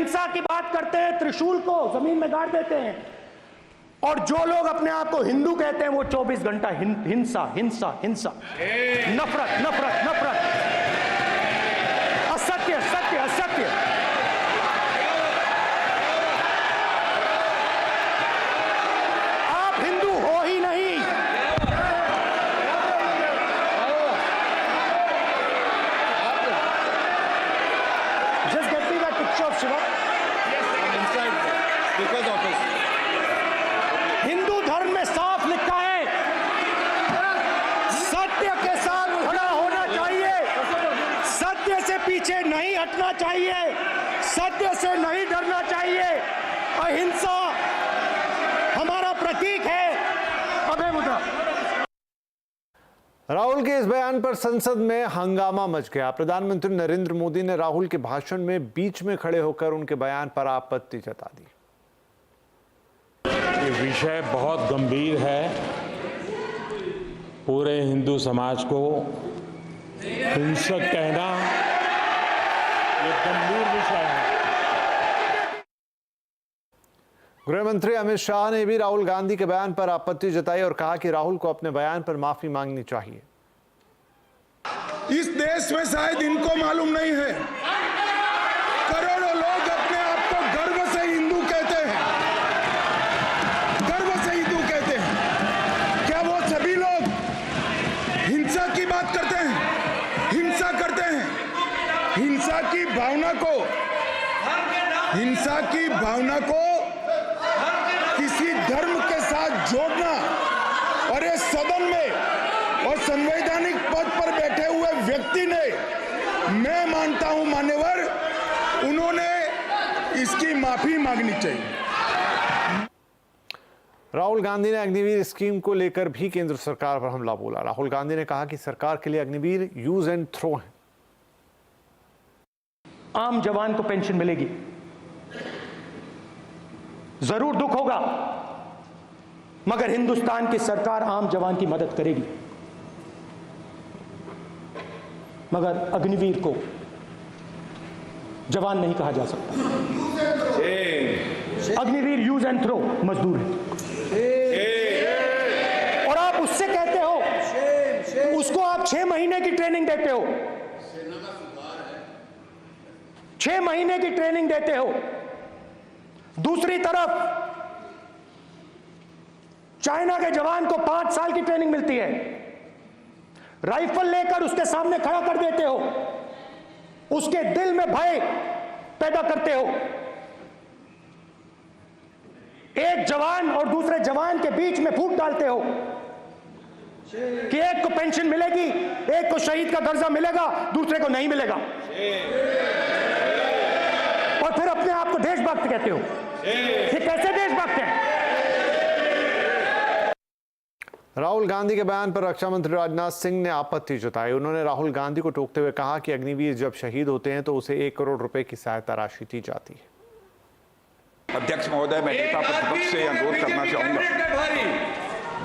हिंसा की बात करते हैं, त्रिशूल को जमीन में गाड़ देते हैं, और जो लोग अपने आप को हिंदू कहते हैं वो 24 घंटा हिंसा हिंसा हिंसा, नफरत नफरत नफरत, असत्य सत्य असत्य। आप हिंदू हो ही नहीं। Just get me that picture of Shiva. Hindu धर्म में साफ लिखा है, सत्य के साथ खड़ा होना चाहिए, सत्य से पीछे नहीं हटना चाहिए, सत्य से नहीं डरना चाहिए। अहिंसा हमारा प्रतीक है। अभय मुद्रा। राहुल के इस बयान पर संसद में हंगामा मच गया। प्रधानमंत्री नरेंद्र मोदी ने राहुल के भाषण में बीच में खड़े होकर उनके बयान पर आपत्ति जता दी। ये विषय बहुत गंभीर है। पूरे हिंदू समाज को हिंसक कहना ये गंभीर विषय है। गृह मंत्री अमित शाह ने भी राहुल गांधी के बयान पर आपत्ति जताई और कहा कि राहुल को अपने बयान पर माफी मांगनी चाहिए। इस देश में शायद इनको मालूम नहीं है, करोड़ों लोग अपने आप को गर्व से हिंदू कहते हैं, गर्व से हिंदू कहते हैं। क्या वो सभी लोग हिंसा की बात करते हैं, हिंसा करते हैं? हिंसा की भावना को किसी धर्म के साथ जोड़ना, और इस सदन में और संवैधानिक पद पर बैठे हुए व्यक्ति ने, मैं मानता हूं मान्यवर, उन्होंने इसकी माफी मांगनी चाहिए। राहुल गांधी ने अग्निवीर स्कीम को लेकर भी केंद्र सरकार पर हमला बोला। राहुल गांधी ने कहा कि सरकार के लिए अग्निवीर यूज एंड थ्रो है। आम जवान को पेंशन मिलेगी, जरूर दुख होगा, मगर हिंदुस्तान की सरकार आम जवान की मदद करेगी। मगर अग्निवीर को जवान नहीं कहा जा सकता। अग्निवीर यूज एंड थ्रो मजदूर है, और आप उससे कहते हो, उसको आप 6 महीने की ट्रेनिंग देते हो, 6 महीने की ट्रेनिंग देते हो। दूसरी तरफ चाइना के जवान को 5 साल की ट्रेनिंग मिलती है, राइफल लेकर उसके सामने खड़ा कर देते हो, उसके दिल में भय पैदा करते हो। एक जवान और दूसरे जवान के बीच में फूट डालते हो कि एक को पेंशन मिलेगी, एक को शहीद का दर्जा मिलेगा, दूसरे को नहीं मिलेगा, और फिर अपने आप को देशभक्त कहते हो। ये कैसे देशभक्त है? राहुल गांधी के बयान पर रक्षा मंत्री राजनाथ सिंह ने आपत्ति जताई। उन्होंने राहुल गांधी को टोकते हुए कहा कि अग्निवीर जब शहीद होते हैं तो उसे 1 करोड़ रुपए की सहायता राशि दी जाती है। अध्यक्ष महोदय, मैं नेता प्रतिपक्ष से अनुरोध करना चाहूंगा,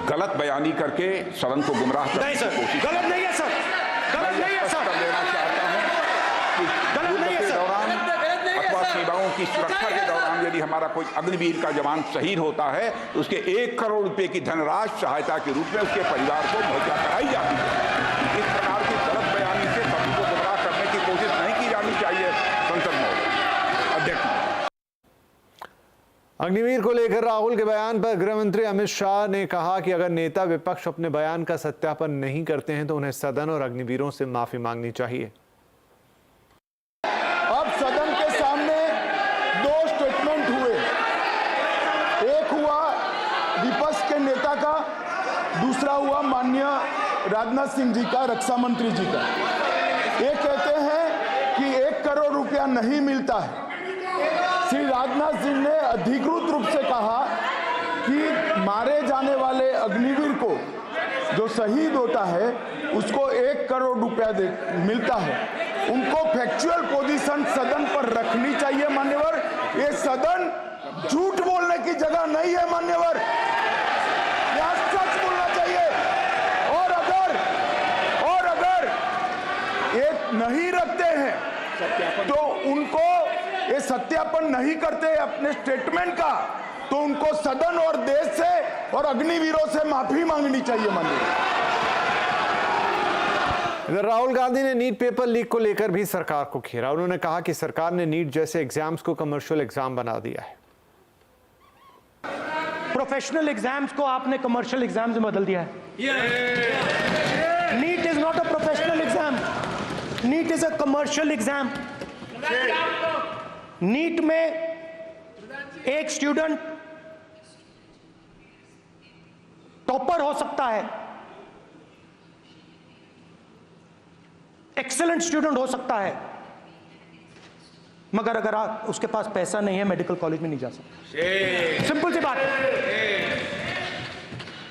गलत बयानी करके सदन को गुमराह करने की कोशिश। गलत नहीं है सर, गलत नहीं है सर, कर लेना चाहता हूं कि गलत नहीं है सर। अथवा सीमाओं की सुरक्षा के दौरान यदि हमारा कोई अग्निवीर का जवान शहीद होता है तो उसके 1 करोड़ रुपए की धनराशि सहायता के रूप में उसके परिवार को मुहैया कराई जाती है। इस प्रकार की गलत बयानी से सभी को गुमराह करने की कोशिश नहीं की जानी चाहिए। संसद महोदय, अध्यक्ष। अग्निवीर को लेकर राहुल के बयान पर गृह मंत्री अमित शाह ने कहा कि अगर नेता विपक्ष अपने बयान का सत्यापन नहीं करते हैं तो उन्हें सदन और अग्निवीरों से माफी मांगनी चाहिए। अब सदन के सामने 2 स्टेटमेंट हुए, एक हुआ विपक्ष के नेता का, दूसरा हुआ माननीय राजनाथ सिंह जी का, रक्षा मंत्री जी का। ये कहते हैं कि 1 करोड़ रुपया नहीं मिलता है। श्री राजनाथ सिंह ने अधिकृत रूप से कहा कि मारे जाने वाले अग्निवीर को जो शहीद होता है उसको 1 करोड़ रुपया मिलता है। उनको फैक्चुअल पोजीशन सदन पर रखनी चाहिए मान्यवर। ये सदन झूठ बोलने की जगह नहीं है मान्यवर, यहाँ सच बोलना चाहिए। और अगर ये नहीं रखते हैं तो उनको ये सत्यापन नहीं करते अपने स्टेटमेंट का, तो उनको सदन और देश से और अग्निवीरों से माफी मांगनी चाहिए माननीय। इधर राहुल गांधी ने नीट पेपर लीक को लेकर भी सरकार को घेरा। उन्होंने कहा कि सरकार ने नीट जैसे एग्जाम्स को कमर्शियल एग्जाम बना दिया है। प्रोफेशनल एग्जाम्स को आपने कमर्शियल एग्जाम्स में बदल दिया है। NEET is not a professional exam, NEET is a commercial exam. NEET में एक स्टूडेंट टॉपर हो सकता है, एक्सेलेंट स्टूडेंट हो सकता है, मगर अगर उसके पास पैसा नहीं है मेडिकल कॉलेज में नहीं जा सकता। सिंपल सी बात है।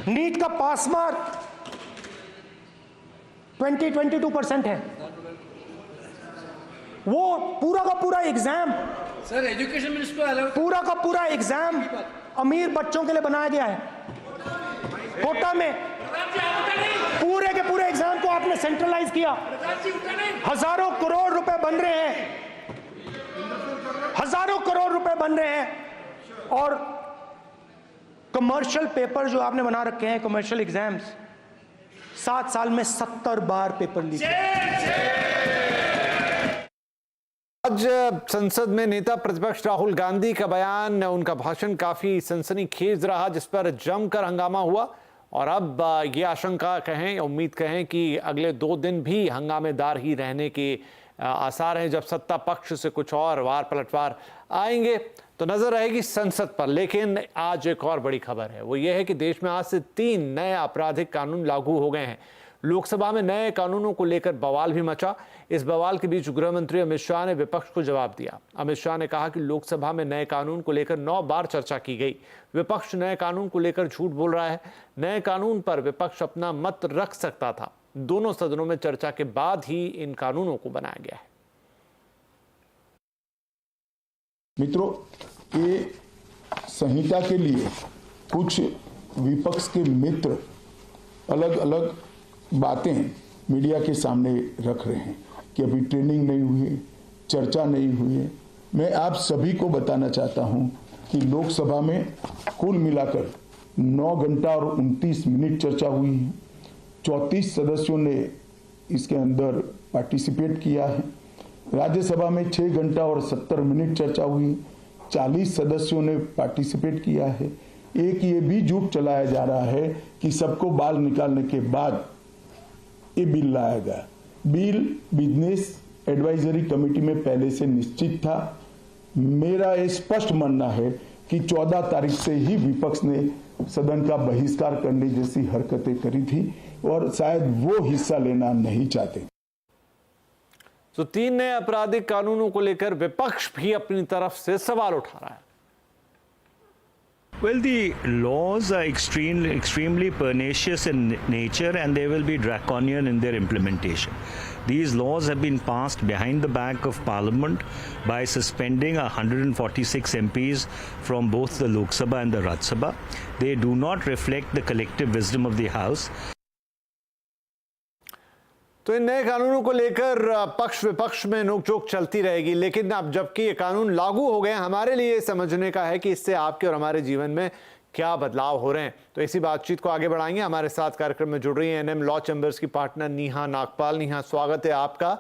नीट का पास मार्क 22% है। वो पूरा का पूरा एग्जाम, सर एजुकेशन मिनिस्टर पूरा का पूरा एग्जाम अमीर बच्चों के लिए बनाया गया है। कोटा में पूरे के पूरे एग्जाम को आपने सेंट्रलाइज किया। हजारों करोड़ रुपए बन रहे हैं, हजारों करोड़ रुपए बन रहे हैं। और कमर्शियल पेपर जो आपने बना रखे हैं, कमर्शियल एग्जाम्स, 7 साल में 70 बार पेपर लीक। आज संसद में नेता प्रतिपक्ष राहुल गांधी का बयान, उनका भाषण काफी सनसनीखेज रहा, जिस पर जमकर हंगामा हुआ। और अब ये आशंका कहें, उम्मीद कहें कि अगले 2 दिन भी हंगामेदार ही रहने के आसार हैं। जब सत्ता पक्ष से कुछ और वार पलटवार आएंगे तो नजर रहेगी संसद पर। लेकिन आज एक और बड़ी खबर है, वो ये है कि देश में आज से 3 नए आपराधिक कानून लागू हो गए हैं। लोकसभा में नए कानूनों को लेकर बवाल भी मचा। इस बवाल के बीच गृह मंत्री अमित शाह ने विपक्ष को जवाब दिया। अमित शाह ने कहा कि लोकसभा में नए कानून को लेकर 9 बार चर्चा की गई। विपक्ष नए कानून को लेकर झूठ बोल रहा है। नए कानून पर विपक्ष अपना मत रख सकता था। दोनों सदनों में चर्चा के बाद ही इन कानूनों को बनाया गया है। मित्रों, ये संहिता के लिए कुछ विपक्ष के मित्र अलग अलग बातें मीडिया के सामने रख रहे हैं कि अभी ट्रेनिंग नहीं हुई, चर्चा नहीं हुई है। मैं आप सभी को बताना चाहता हूं कि लोकसभा में कुल मिलाकर 9 घंटा और 29 मिनट चर्चा हुई है। 34 सदस्यों ने इसके अंदर पार्टिसिपेट किया है। राज्यसभा में 6 घंटा और 70 मिनट चर्चा हुई, 40 सदस्यों ने पार्टिसिपेट किया है। एक ये भी झूठ चलाया जा रहा है कि सबको बाल निकालने के बाद ये बिल लाया गया। बिल बिजनेस एडवाइजरी कमेटी में पहले से निश्चित था। मेरा ये स्पष्ट मानना है कि 14 तारीख से ही विपक्ष ने सदन का बहिष्कार करने जैसी हरकतें करी थी और शायद वो हिस्सा लेना नहीं चाहते। तो 3 नए आपराधिक कानूनों को लेकर विपक्ष भी अपनी तरफ से सवाल उठा रहा है। Well, the laws are extremely pernicious in nature and they will be draconian in their implementation. These laws have been passed behind the back of Parliament by suspending 146 MPs from both the Lok Sabha and the Rajya Sabha. They do not reflect the collective wisdom of the House. तो इन नए कानूनों को लेकर पक्ष विपक्ष में नोकझोंक चलती रहेगी। लेकिन अब जबकि ये कानून लागू हो गए, हमारे लिए समझने का है कि इससे आपके और हमारे जीवन में क्या बदलाव हो रहे हैं। तो इसी बातचीत को आगे बढ़ाएंगे। हमारे साथ कार्यक्रम में जुड़ रही हैं एनएम लॉ चैम्बर्स की पार्टनर नेहा नागपाल। नेहा, स्वागत है आपका।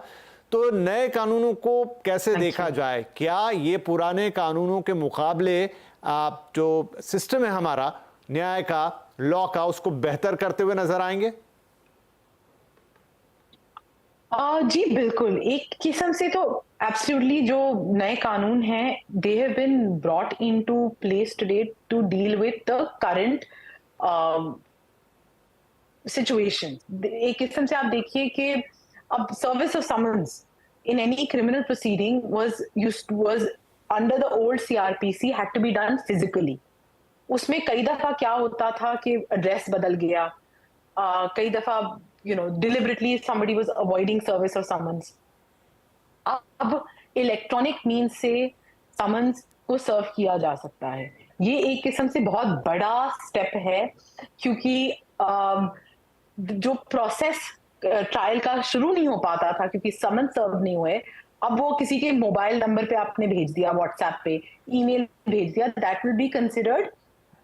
तो नए कानूनों को कैसे देखा जाए? क्या ये पुराने कानूनों के मुकाबले जो सिस्टम है हमारा न्याय का, लॉ का, उसको बेहतर करते हुए नजर आएंगे? जी बिल्कुल, एक किस्म से तो एब्सोल्युटली जो नए कानून हैं they have been brought into place today to deal with the current situation. एक किस्म से आप देखिए कि अब service of summons in any criminal proceeding was under the old CrPC had to be done physically. उसमें कई दफा क्या होता था कि एड्रेस बदल गया, कई दफा deliberately somebody was avoiding service of summons. अब इलेक्ट्रॉनिक मीन्स से समन्स को सर्व किया जा सकता है। ये एक किस्म से बहुत बड़ा स्टेप है, क्योंकि जो प्रोसेस ट्रायल का शुरू नहीं हो पाता था क्योंकि समन सर्व नहीं हुए, अब वो किसी के मोबाइल नंबर पे आपने भेज दिया, व्हाट्सएप पे ईमेल भेज दिया, that will be considered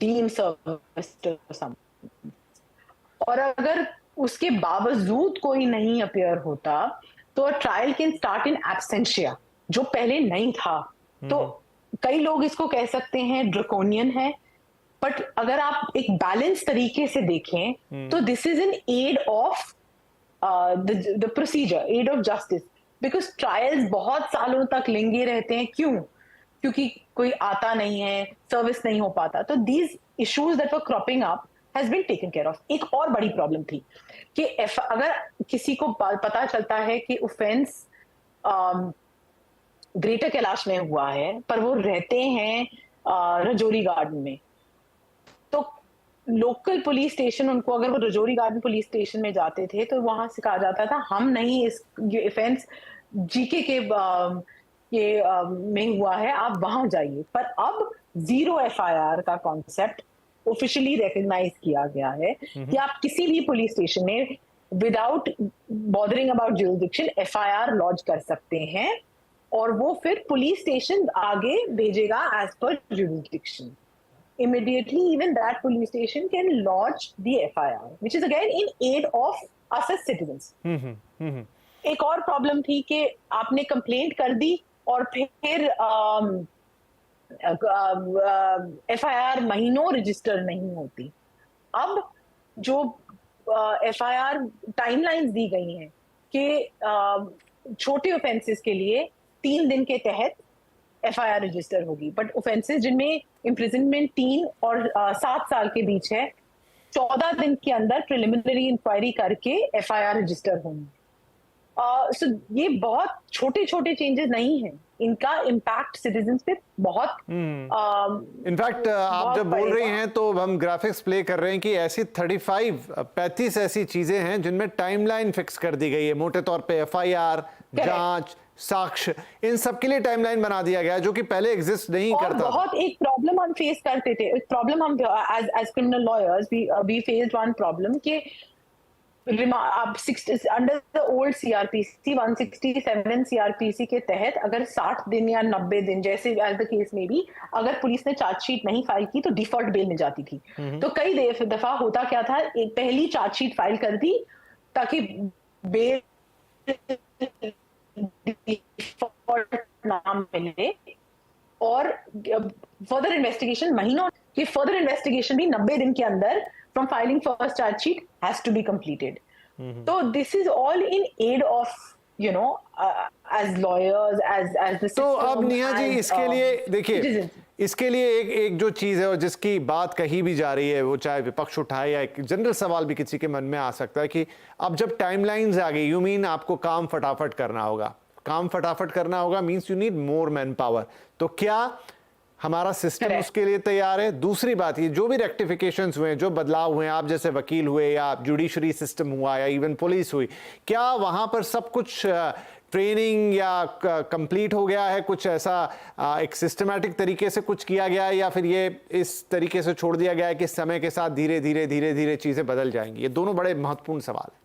deem service to some. और अगर उसके बावजूद कोई नहीं अपियर होता तो trial can start in absentia, जो पहले नहीं था। तो कई लोग इसको कह सकते हैं ड्रकोनियन है, बट अगर आप एक बैलेंस तरीके से देखें तो this is in aid of the procedure, aid of justice, because trials बहुत सालों तक लेंगे रहते हैं। क्यों? क्योंकि कोई आता नहीं है, सर्विस नहीं हो पाता। तो these issues that were cropping up has been taken care of. एक और बड़ी प्रॉब्लम थी कि अगर किसी को पता चलता है कि ऑफेंस ग्रेटर कैलाश में हुआ है पर वो रहते हैं रजौरी गार्डन में, तो लोकल पुलिस स्टेशन उनको, अगर वो रजौरी गार्डन पुलिस स्टेशन में जाते थे तो वहां से कहा जाता था हम नहीं, इस ऑफेंस जीके के में हुआ है, आप वहां जाइए। पर अब 0 FIR का कॉन्सेप्ट ऑफिशियली रिकॉग्नाइज किया गया है कि आप किसी भी पुलिस स्टेशन में without bothering about jurisdiction FIR launch कर सकते हैं, और वो फिर पुलिस स्टेशन आगे भेजेगा एज पर jurisdiction. Immediately, even that police station can launch the FIR, which is again in aid of us as citizens. एक और प्रॉब्लम थी कि आपने कंप्लेंट कर दी और फिर FIR महीनों रजिस्टर नहीं होती। अब जो FIR टाइमलाइंस दी गई हैं कि छोटे ऑफेंसेस के लिए 3 दिन के तहत FIR रजिस्टर होगी, बट ऑफेंसेस जिनमें इम्प्रिजनमेंट 3 और 7 साल के बीच है, 14 दिन के अंदर प्रिलिमिनरी इंक्वायरी करके FIR रजिस्टर होंगी। सो ये बहुत छोटे छोटे चेंजेस नहीं हैं, इनका इम्पैक्ट सिटीजन्स पे बहुत इनफैक्ट आप जब बोल रही हैं तो हम ग्राफिक्स प्ले कर रहे हैं कि ऐसी 35 ऐसी चीजें हैं जिनमें टाइमलाइन फिक्स कर दी गई है, मोटे तौर पे FIR, जांच, साक्ष्य, इन सब के लिए टाइमलाइन बना दिया गया जो कि पहले एग्जिस्ट नहीं करता। बहुत एक प्रॉब्लम हम फेस करते थे, एक प्रॉब्लम हम as criminal lawyers we faced one problem कि under the old CRPC 167 CRPC के तहत अगर 60 दिन या 90 दिन जैसे एज द केस में भी अगर पुलिस ने चार्जशीट नहीं फाइल की तो डिफॉल्ट बेल मिल जाती थी। तो कई दफा होता क्या था, एक पहली चार्जशीट फाइल कर दी ताकि बेल डिफॉल्ट नाम मिले, और फर्दर इन्वेस्टिगेशन महीनों की फर्दर इन्वेस्टिगेशन भी 90 दिन के अंदर from filing first charge sheet has to be completed. So this is all in aid of, you know, as lawyers, as the system. तो अब नेहा जी इसके लिए देखिए, इसके लिए एक जो चीज है और जिसकी बात कही भी जा रही है, वो चाहे विपक्ष उठाए या एक जनरल सवाल भी किसी के मन में आ सकता है कि अब जब टाइमलाइंस आ गई, यू मीन आपको काम फटाफट करना होगा, काम फटाफट करना होगा means you need more man power. तो क्या हमारा सिस्टम उसके लिए तैयार है? दूसरी बात, ये जो भी रेक्टिफिकेशंस हुए, जो बदलाव हुए, आप जैसे वकील हुए या जुडिशरी सिस्टम हुआ या इवन पुलिस हुई, क्या वहां पर सब कुछ ट्रेनिंग या कंप्लीट हो गया है? कुछ ऐसा एक सिस्टमैटिक तरीके से कुछ किया गया है या फिर ये इस तरीके से छोड़ दिया गया है कि समय के साथ धीरे धीरे चीजें बदल जाएंगी? ये दोनों बड़े महत्वपूर्ण सवाल हैं।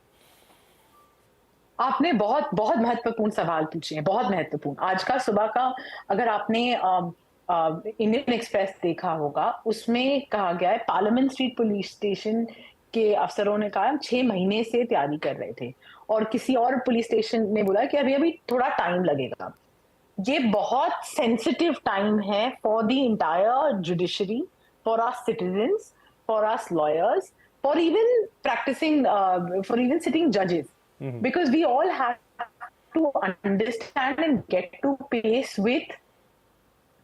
आपने बहुत बहुत महत्वपूर्ण सवाल पूछे हैं, बहुत महत्वपूर्ण। आज का सुबह का अगर आपने इंडियन एक्सप्रेस देखा होगा, उसमें कहा गया है पार्लियामेंट स्ट्रीट पुलिस स्टेशन के अफसरों ने कहा 6 महीने से तैयारी कर रहे थे, और किसी और पुलिस स्टेशन ने बोला कि अभी थोड़ा टाइम लगेगा। ये बहुत सेंसिटिव टाइम है for the entire judiciary, for our citizens, for our lawyers, for even practising, for even sitting जजेस, because we all have to understand and get to pace with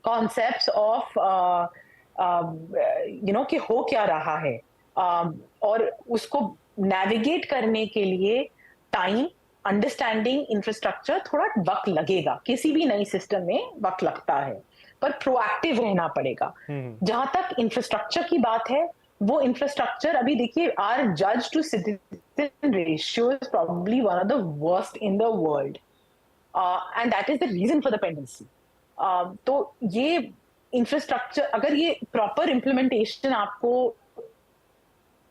concepts of you know कि हो क्या रहा है, और उसको navigate करने के लिए टाइम, अंडरस्टैंडिंग, इंफ्रास्ट्रक्चर, थोड़ा वक्त लगेगा। किसी भी नई सिस्टम में वक्त लगता है, पर प्रोएक्टिव रहना पड़ेगा। जहां तक इंफ्रास्ट्रक्चर की बात है, वो इंफ्रास्ट्रक्चर अभी देखिए, आवर जज to citizen ratio is probably one of the worst in the world, and that is the reason for the pendency. तो ये इंफ्रास्ट्रक्चर, अगर ये प्रॉपर इम्प्लीमेंटेशन आपको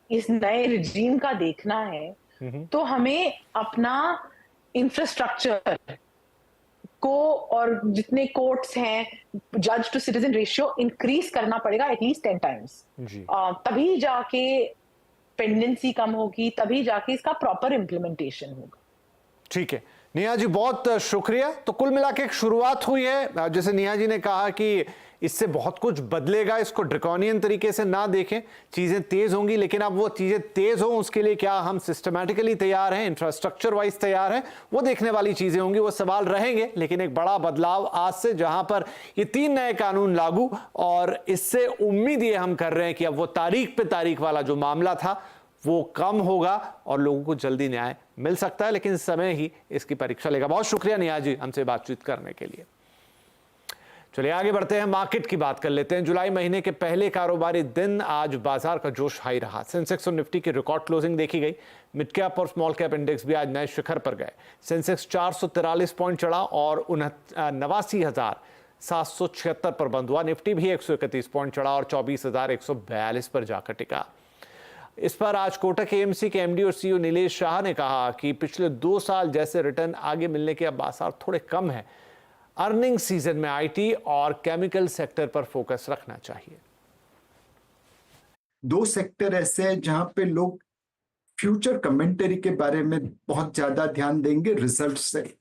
इस नए रिजीम का देखना है, तो हमें अपना इंफ्रास्ट्रक्चर को और जितने कोर्ट्स हैं जज टू सिटीजन रेशियो इंक्रीज करना पड़ेगा एटलीस्ट 10 टाइम्स। तभी जाके पेंडेंसी कम होगी, तभी जाके इसका प्रॉपर इम्प्लीमेंटेशन होगा। ठीक है नेहा जी, बहुत शुक्रिया। तो कुल मिला के एक शुरुआत हुई है। जैसे नेहा जी ने कहा कि इससे बहुत कुछ बदलेगा, इसको ड्रैकोनियन तरीके से ना देखें, चीजें तेज होंगी, लेकिन अब वो चीजें तेज हो उसके लिए क्या हम सिस्टमैटिकली तैयार हैं, इंफ्रास्ट्रक्चर वाइज तैयार हैं, वो देखने वाली चीजें होंगी, वो सवाल रहेंगे। लेकिन एक बड़ा बदलाव आज से, जहां पर ये 3 नए कानून लागू, और इससे उम्मीद ये हम कर रहे हैं कि अब वो तारीख पे तारीख वाला जो मामला था वो कम होगा और लोगों को जल्दी न्याय मिल सकता है, लेकिन समय ही इसकी परीक्षा लेगा। बहुत शुक्रिया नेहा जी हमसे बातचीत करने के लिए। चलिए आगे बढ़ते हैं, मार्केट की बात कर लेते हैं। जुलाई महीने के पहले कारोबारी दिन आज बाजार का जोश हाई रहा। सेंसेक्स और निफ्टी की रिकॉर्ड क्लोजिंग देखी गई। मिड कैप और स्मॉल कैप इंडेक्स भी आज नए शिखर पर गए। सेंसेक्स 443 पॉइंट चढ़ा और 89,776 पर बंद हुआ। निफ्टी भी 131 पॉइंट चढ़ा और 24,142 पर जाकर टिका। इस पर आज कोटक एएमसी के एमडी और सीईओ नीलेश शाह ने कहा कि पिछले 2 साल जैसे रिटर्न आगे मिलने के अब आसार थोड़े कम है। अर्निंग सीजन में आईटी और केमिकल सेक्टर पर फोकस रखना चाहिए। 2 सेक्टर ऐसे हैं जहां पे लोग फ्यूचर कमेंटरी के बारे में बहुत ज्यादा ध्यान देंगे रिजल्ट से।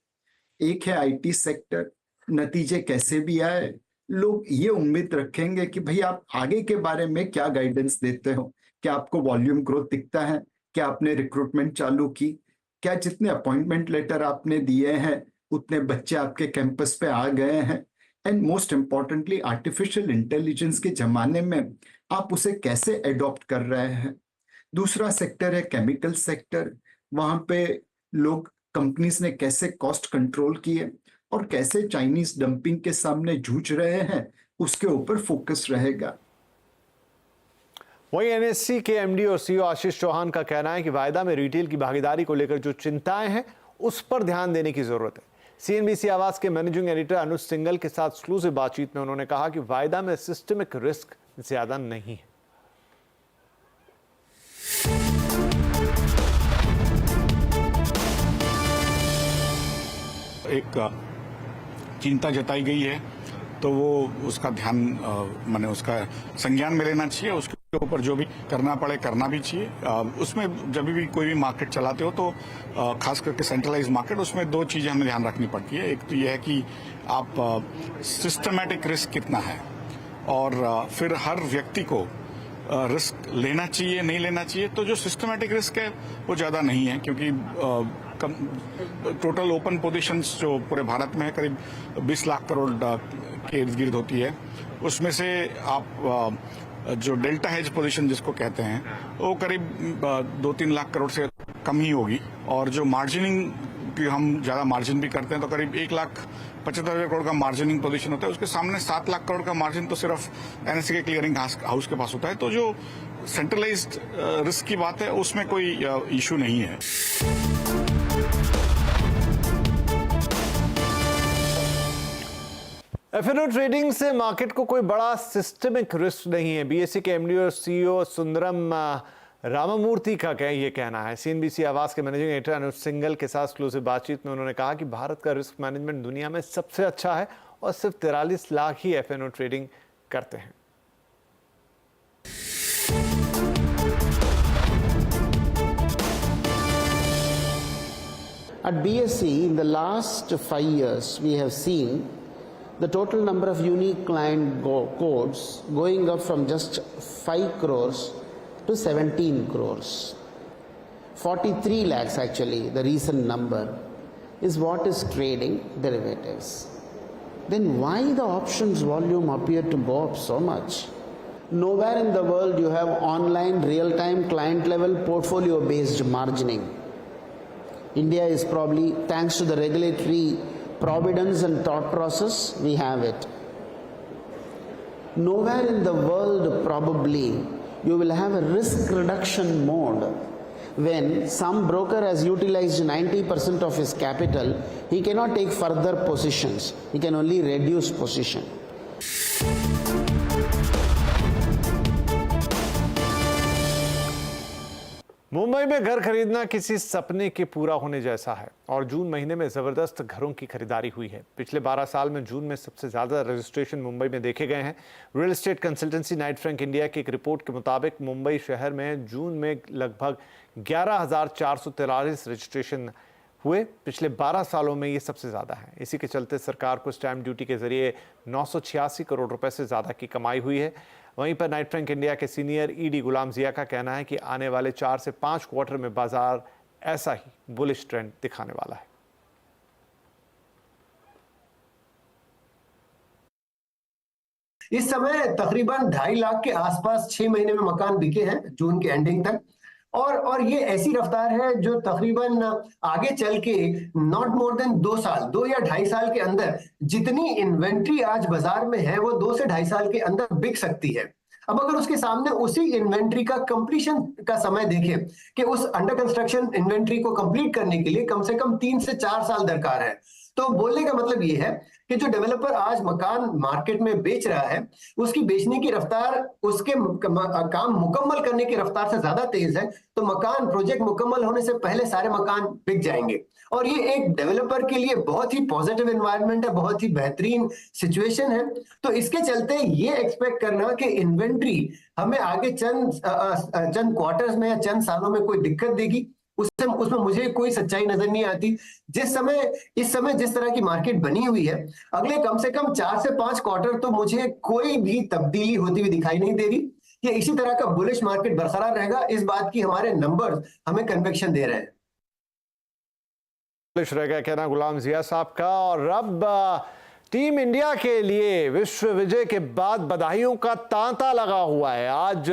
एक है आईटी सेक्टर, नतीजे कैसे भी आए लोग ये उम्मीद रखेंगे कि भाई आप आगे के बारे में क्या गाइडेंस देते हो, क्या आपको वॉल्यूम ग्रोथ दिखता है, क्या आपने रिक्रूटमेंट चालू की, क्या जितने अपॉइंटमेंट लेटर आपने दिए हैं उतने बच्चे आपके कैंपस पे आ गए हैं, and most importantly artificial intelligence के जमाने में आप उसे कैसे एडॉप्ट कर रहे हैं। दूसरा सेक्टर है केमिकल सेक्टर, वहां पे लोग कंपनीज ने कैसे कॉस्ट कंट्रोल किए और कैसे चाइनीज डंपिंग के सामने जूझ रहे हैं, उसके ऊपर फोकस रहेगा। वही एनएससी के एमडी और सीईओ आशीष चौहान का कहना है कि वायदा में रिटेल की भागीदारी को लेकर जो चिंताएं हैं उस पर ध्यान देने की जरूरत है। सीएनबीसी आवाज के मैनेजिंग एडिटर अनुज सिंगल के साथ एक्सक्लूसिव बातचीत में उन्होंने कहा कि वायदा में सिस्टमिक रिस्क ज्यादा नहीं है। एक चिंता जताई गई है तो वो उसका ध्यान माने उसका संज्ञान में लेना चाहिए, उसके ऊपर जो भी करना पड़े करना भी चाहिए। उसमें जब भी कोई भी मार्केट चलाते हो तो खास करके सेंट्रलाइज मार्केट, उसमें 2 चीजें हमें ध्यान रखनी पड़ती है। एक तो यह है कि आप सिस्टमैटिक रिस्क कितना है, और फिर हर व्यक्ति को रिस्क लेना चाहिए नहीं लेना चाहिए। तो जो सिस्टमैटिक रिस्क है वो ज्यादा नहीं है, क्योंकि टोटल ओपन पोजीशंस जो पूरे भारत में है करीब 20 लाख करोड़ के इर्द गिर्द होती है। उसमें से आप जो डेल्टा हेज पोजीशन जिसको कहते हैं वो करीब 2-3 लाख करोड़ से कम ही होगी, और जो मार्जिनिंग की हम ज्यादा मार्जिन भी करते हैं तो करीब 1,75,000 करोड़ का मार्जिनिंग पोजीशन होता है। उसके सामने 7 लाख करोड़ का मार्जिन तो सिर्फ एनएससी के क्लियरिंग हाउस के पास होता है। तो जो सेंट्रलाइज्ड रिस्क की बात है उसमें कोई इशू नहीं है। एफएनओ ट्रेडिंग से मार्केट को कोई बड़ा सिस्टमिक रिस्क नहीं है। बीएसई के एमडी और सीईओ सुंदरम रामामूर्ति का ये कहना है। सीएनबीसी आवाज के मैनेजिंग एडिटर अनुज सिंगल के साथ एक्सक्लूसिव बातचीत में उन्होंने कहा कि भारत का रिस्क मैनेजमेंट दुनिया में सबसे अच्छा है और सिर्फ 43 लाख ही एफएनओ ट्रेडिंग करते हैं। At BSE, in the last 5 years, we have seen the total number of unique client codes going up from just 5 crores to 17 crores. 43 lakhs actually, the recent number, is what is trading derivatives. Then why the options volume appear to go up so much? Nowhere in the world you have online real-time client level portfolio based margining. India is probably, thanks to the regulatory providence and thought process, we have it. Nowhere in the world probably you will have a risk reduction mode when some broker has utilized 90% of his capital. He cannot take further positions, he can only reduce position. Mumbai Mumbai में घर खरीदना किसी सपने के पूरा होने जैसा है और जून महीने में जबरदस्त घरों की खरीदारी हुई है। पिछले 12 साल में जून में सबसे ज्यादा रजिस्ट्रेशन मुंबई में देखे गए हैं। Real estate consultancy Knight Frank India की एक रिपोर्ट के मुताबिक मुंबई शहर में जून में लगभग 11,443 रजिस्ट्रेशन हुए। पिछले 12 सालों में ये सबसे ज्यादा है। इसी के चलते सरकार को स्टैंप ड्यूटी के जरिए 986 करोड़ रुपए से ज्यादा की कमाई हुई है। वहीं पर नाइट फ्रैंक इंडिया के सीनियर ईडी गुलाम जिया का कहना है कि आने वाले 4 से 5 क्वार्टर में बाजार ऐसा ही बुलिश ट्रेंड दिखाने वाला है। इस समय तकरीबन 2.5 लाख के आसपास 6 महीने में मकान बिके हैं जून के एंडिंग तक। और ये ऐसी रफ्तार है जो तकरीबन आगे चल के नॉट मोर देन 2 साल, 2 या 2.5 साल के अंदर जितनी इन्वेंट्री आज बाजार में है वो 2 से 2.5 साल के अंदर बिक सकती है। अब अगर उसके सामने उसी इन्वेंट्री का कंप्लीशन का समय देखें कि उस अंडर कंस्ट्रक्शन इन्वेंट्री को कंप्लीट करने के लिए कम से कम 3 से 4 साल दरकार है, तो बोलने का मतलब ये है कि जो डेवलपर आज मकान मार्केट में बेच रहा है उसकी बेचने की रफ्तार उसके काम मुकम्मल करने की रफ्तार से ज्यादा तेज है, तो मकान प्रोजेक्ट मुकम्मल होने से पहले सारे मकान बिक जाएंगे। और ये एक डेवलपर के लिए बहुत ही पॉजिटिव एनवायरनमेंट है, बहुत ही बेहतरीन सिचुएशन है। तो इसके चलते ये एक्सपेक्ट करना कि इन्वेंट्री हमें आगे चंद क्वार्टर्स में या चंद सालों में कोई दिक्कत देगी, उसमें मुझे कोई सच्चाई नजर नहीं आती। इस समय जिस तरह की मार्केट बनी हुई है, अगले कम से कम 4 से 5 क्वार्टर तो मुझे कोई भी तब्दीली होती हुई दिखाई नहीं दे रही। ये इसी तरह का बुलिश मार्केट बरकरार रहेगा, इस बात की हमारे नंबर्स हमें कन्विक्शन दे रहे हैं। बुलिश रहेगा कहना गुलाम जिया साहब का। और अब टीम इंडिया के लिए विश्व विजय के बाद बधाइयों का तांता लगा हुआ है। आज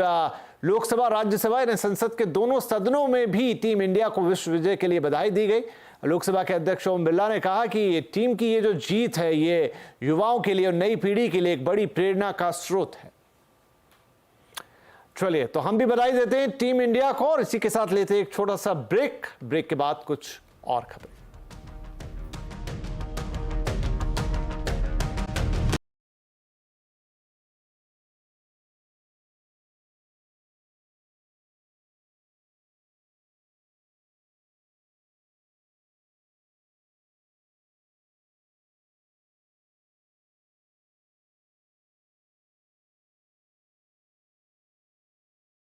लोकसभा राज्यसभा ने संसद के दोनों सदनों में भी टीम इंडिया को विश्व विजय के लिए बधाई दी गई। लोकसभा के अध्यक्ष ओम बिरला ने कहा कि टीम की ये जो जीत है ये युवाओं के लिए और नई पीढ़ी के लिए एक बड़ी प्रेरणा का स्रोत है। चलिए तो हम भी बधाई देते हैं टीम इंडिया को और इसी के साथ लेते हैं एक छोटा सा ब्रेक के बाद कुछ और खबरें।